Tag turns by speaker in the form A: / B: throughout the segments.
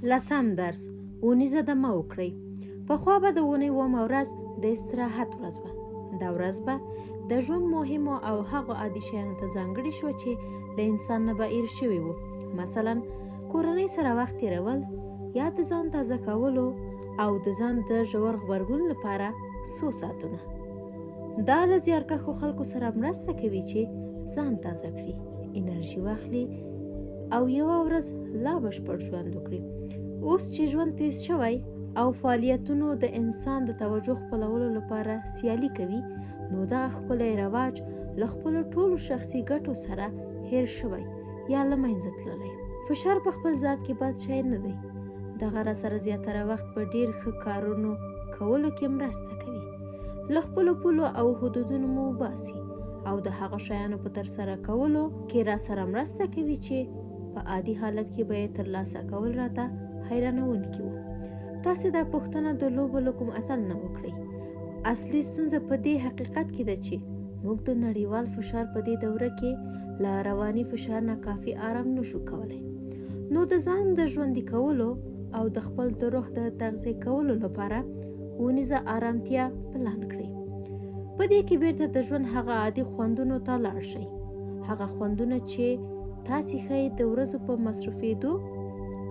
A: 10 درس اونیزه دمه وکړئ. پخوا به د اونۍ 9 ورځ د استراحت ورځ وه. دا ورځ به د ژوند مهمو او هغو عادي شیانو ته ځانګړې شوه چې له انسان نه به ایر شوي وو. مثلا کورنۍ سره وخت تېرول، یا د ځان تازه کولو او د ځان د ژور غبرګون لپاره 100 ساعتونه. دا له زیارکښو خلکو سره مرسته کوي چې ځان تازه کړي، انرژي واخلي او یوه ورځ لا بشپړ ژوند وکړي. اوس چې ژوند تیز شوی او فعالیتونو د انسان د توجه خپلولو لپاره سیالي کوي، نو دا ښکلی رواج له خپلو ټولو شخصي ګټو سره هیر شوی یا له منځه تللی. فشار په خپل ذات کې بد شی نه دی. دغه را سره زیاتره وخت په ډیر ښه کارونو کولو کې مرسته کوي. له خپلو پولو او حدودونو مو وباسي او د هغه شیانو په ترسره کولو کې را سره مرسته کوي چې په عادي حالت کې به یې ترلاسه کول راته حیرانوونکي وو. تاسې دا پوښتنه د لوبو له کوم اتل نه وکړئ. اصلي ستونزه په دې حقیقت کې ده چې موږ د نړیوال فشار په دې دوره کې له رواني فشار نه کافي آرام نشو کولی. نو د ځان د ژوندي کولو او د خپل د روح د تغذیه کولو لپاره اونیزه آرامتیا پلان کړئ. په دې کې بیرته د ژوند هغه عادي خوندونو ته لاړ شئ. هغه خوندونه چې تاسې ښایي د ورځو په مصرفېدو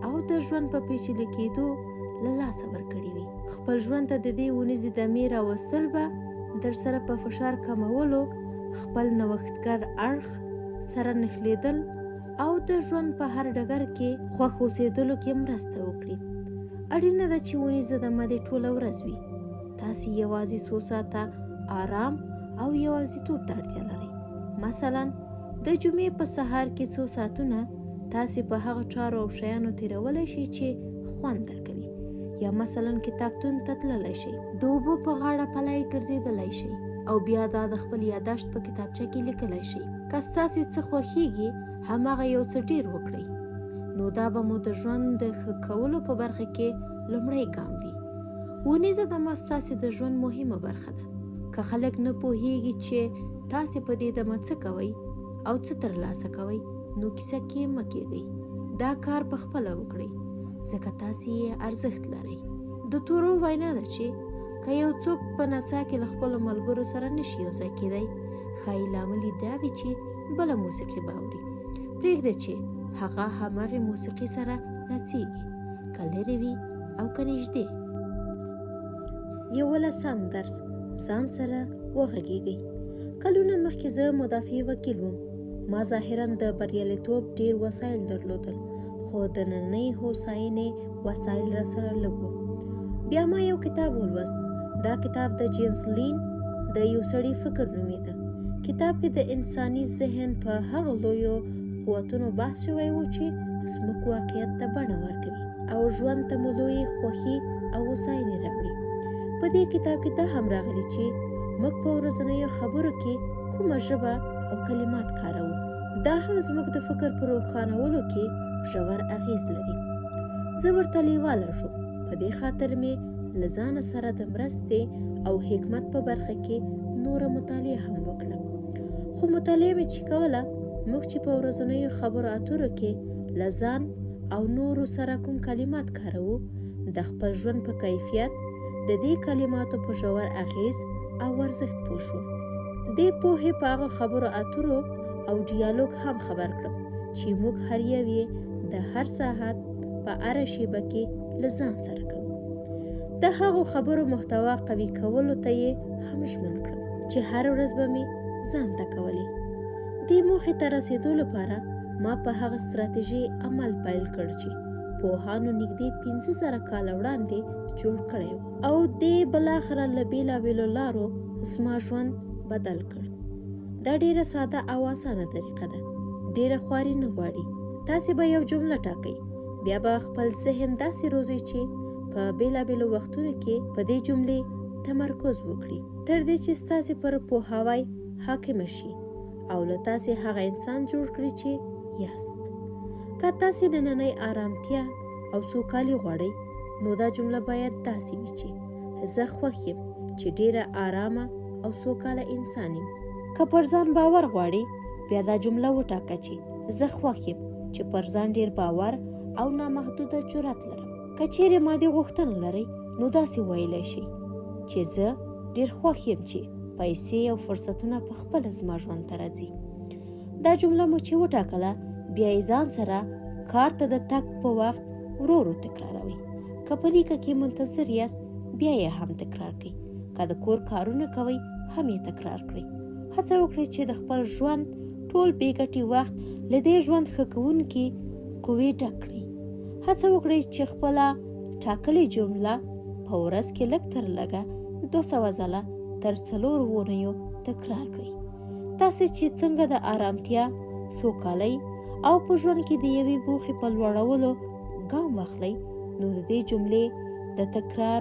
A: او د ژوند په پیچلي کېدو له لاسه ورکړي وي. خپل ژوند ته د دې اونیزې دمې راوستل به در سره په فشار کمولو، خپل نوښتګر اړخ سره نښلېدل او د ژوند په هر ډګر کې خوښ اوسېدلو کې مرسته وکړي. اړینه ده چې اونیزه دمه دې ټوله ورځ وي. تاسې یوازې 100 ساعته آرام او یوازیتوب ته اړتیا لرئ. مثلا د جمعې په سهار کې 100 ساعتونه تاسې په هغه چارو او شیانو تېرولی شئ چې خوند درکوي. یا مثلا کتابتون ته تللی شئ، د اوبو په غاړه پلی ګرځېدلی شئ او بیا دا د خپل یاداشت په کتابچه کې لیکلی شئ. که ستاسې څه خوښیږي هماغه یو څه ډیر وکړئ، نو دا به مو د ژوند د ښه کولو په برخه کې لومړی ګام وي. اونیزه دمه ستاسې د ژوند مهمه برخه ده. که خلک نه پوهیږي چې تاسې په دې دمه څه کوئ او څه ترلاسه کوئ، نو کیسه کې مه کېږئ. دا کار په خپله وکړئ، ځکه تاسې یې ارزښت لرئ. د تورو وینا ده چې که یو څوک په نڅا کې له خپلو ملګرو سره نشي یوځای کېدی، ښایي لامل یې دا وي چې بله موسیقي به اوري. پرېږده چې هغه هماغې موسیقي سره نڅېږي، که لرې وي او که نږدې. 11 درس ځان سره وغږېږئ. کلونه مخکې زه مدافع وکیل وم. ما ظاهراً د بریالیتوب ډېر وسایل درلودل، خو د نننۍ هوساینې وسایل را سره لږ وو. بیا ما یو کتاب ولوست. دا کتاب د جیمز لین د یو سړي فکر نومیده. کتاب کې د انساني ذهن په هغه لویو قوتونو بحث شوی و چې زموږ واقعیت ته بڼه ورکوي او ژوند ته مو لویې خوښي او هوساینې راوړي. په دې کتاب کې دا هم راغلي چې موږ په ورځنیو خبرو کې کومه ژبه او کلمات کاروو. دا هم زموږ د فکر په روښانولو کې ژور اغیز لري. زه ورته لیواله شوم. په دې خاطر مې له ځانه سره د مرستې او حکمت په برخه کې نوره مطالعه هم وکړه. خو مطالعه مې چې کوله، موږ چې په ورځنیو خبرو اترو کې له ځان او نورو سره کوم کلمات کاروو، د خپل ژوند په کیفیت، د دې کلماتو په ژور اغیز او ارزښت پوه شوم. دې پوهې په هغه خبرو اترو او ډیالوګ هم خبر کړم چې موږ هر یو یې د هر ساعت په هره شیبه کې له ځان سره کوو. د هغو خبرو محتوا قوي کولو ته یې هم ژمن کړم چې هر ورځ به مې ځان ته کولې. دې موخې ته رسېدو لپاره ما په هغه ستراتیژي عمل پیل کړ چې پوهانو نږدې 15,000 کاله وړاندې جوړ کړی و، او دې بالاخره له بېلابېلو لارو زما ژوند بدل کړ. دا ډیره ساده او اسانه طریقه ده. ډیره خواري نه غواړي. تاسې به یو جمله ټاکئ، بیا به خپل ذهن داسې روزئ چې په بېلابېلو وختونو کې په دې جملې تمرکز وکړي، تر دې چې ستاسې پر پوهاوی حاکمه شي او له تاسې هغه انسان جوړ کړي چې یاست. که تاسې نننۍ آرامتیا او سوکالي غواړئ، نو دا جمله باید داسې وي چې زه خوښ یم چې ډیره آرامه او سوکاله انسان یم. که پر ځان باور غواړئ، بیا دا جمله وټاکه چې زه خوښ یم چې پر ځان ډیر باور او نامحدوده جرأت لرم. که چیرې مادي غوښتنه لرئ نو داسې ویلی شئ چې زه ډېر خوښ یم چې پیسې او فرصتونه په خپله زما ژوند ته راځي. دا جمله مو چې وټاکله بیا یې ځان سره کار ته د تګ په وخت ورو ورو تکراروئ. که په لیکه کې منتظر یاست بیا یې هم تکرار کړئ. که د کور کارونه کوئ هم یې تکرار کړئ. هڅه وکړئ چې د خپل ژوند ټول بې ګټې وخت له دې ژوند ښه کوونکې قوې ډک کړئ. هڅه وکړئ چې خپله ټاکلې جمله په ورځ کې لږ تر لږه 200 ځله تر 4 اونیو تکرار کړئ. تاسې چې څنګه د آرامتیا، سوکالۍ او په ژوند کې د یوې موخې په لوړولو ګام واخلئ نو د دې جملې د تکرار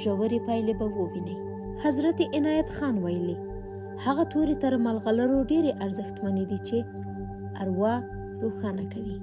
A: ژورې پایلې به ووینئ. حضرت عنایت خان ویلي هغه تورې تر ملغلرو ډېرې ارزښتمنې دي چې اروا روښانه کوي.